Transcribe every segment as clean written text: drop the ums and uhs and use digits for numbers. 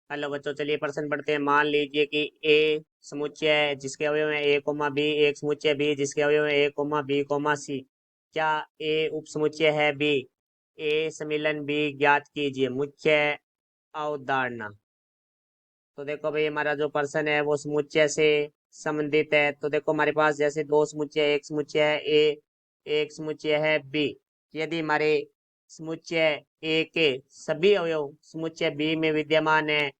Hello बच्चों, चलिए प्रश्न पढ़ते हैं। मान लीजिए कि ए समुच्चय है जिसके अवयव है ए कोमा बी, एक समुच्चय बी जिसके अवयव है ए कोमा बी कोमा सी। क्या ए उप समुच्चय है बी? ए सम्मिलन बी ज्ञात कीजिए। मुख्य अवधारणा। तो देखो भाई, हमारा जो प्रश्न है वो समुच्चय से संबंधित है। तो देखो हमारे पास जैसे दो समुच्चय, एक समुच्चय है ए, एक समुच्चय है बी। यदि हमारे समुच्चय ए के सभी अवयव समुच्चय बी में विद्यमान है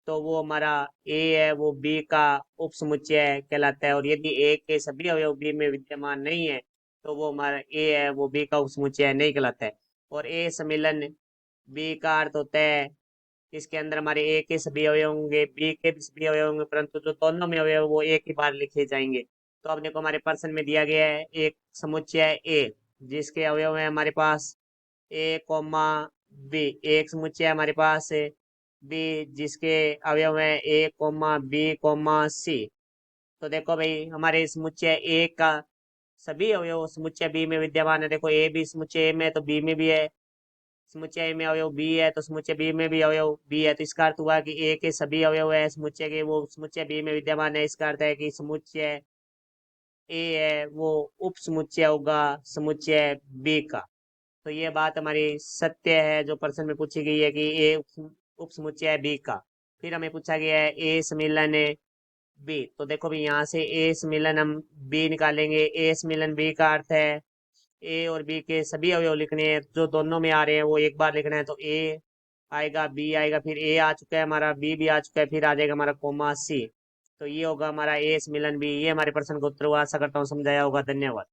तो वो हमारा ए है वो बी का उप समुच्चय कहलाता है। और यदि ए के सभी अवयव बी में विद्यमान नहीं है तो वो हमारा ए है वो बी का उप समुच्चय नहीं कहलाता है। और ए सम्मिलन बी का अर्थ होता है इसके अंदर हमारे ए के सभी अवयव होंगे, बी के भी सभी अवयव होंगे, परंतु जो दोनों में अवयव वो एक ही बार लिखे जाएंगे। तो अब देखो हमारे प्रश्न में दिया गया है एक समुच्चय ए जिसके अवयव है हमारे पास ए कोमा बी, एक समुच्चय है हमारे पास बी जिसके अवयव है ए कोमा बी कोमा सी। तो देखो भाई, हमारे समुच्चय ए का सभी अवयव समुच्चय बी में विद्यमान है। देखो ए भी समुच्चय ए में है तो बी में भी है, समुच्चय में अवयव बी है तो समुच्चय बी में भी अवयव बी है। तो इसका अर्थ हुआ कि ए के सभी अवयव है समुच्चय के वो समुच्चय बी में विद्यमान है। इसका अर्थ है कि समुच्चय ए है वो उप समुच्चय होगा समुच्चय बी का। तो ये बात हमारी सत्य है जो प्रश्न में पूछी गई है कि ए उप समुच्चय है बी का। फिर हमें पूछा गया है ए सम्मिलन है बी। तो देखो भी यहाँ से ए सम्मिलन हम बी निकालेंगे। ए सम्मिलन बी का अर्थ है ए और बी के सभी अवयव लिखने हैं जो दोनों में आ रहे हैं वो एक बार लिखना है। तो ए आएगा, बी आएगा, फिर ए आ चुका है हमारा, बी भी आ चुका है, फिर आ जाएगा हमारा कोमा सी। तो ये होगा हमारा ए सम्मिलन बी। ये हमारे प्रश्न का उत्तर हुआ। आशा करता हूँ समझाया होगा। धन्यवाद।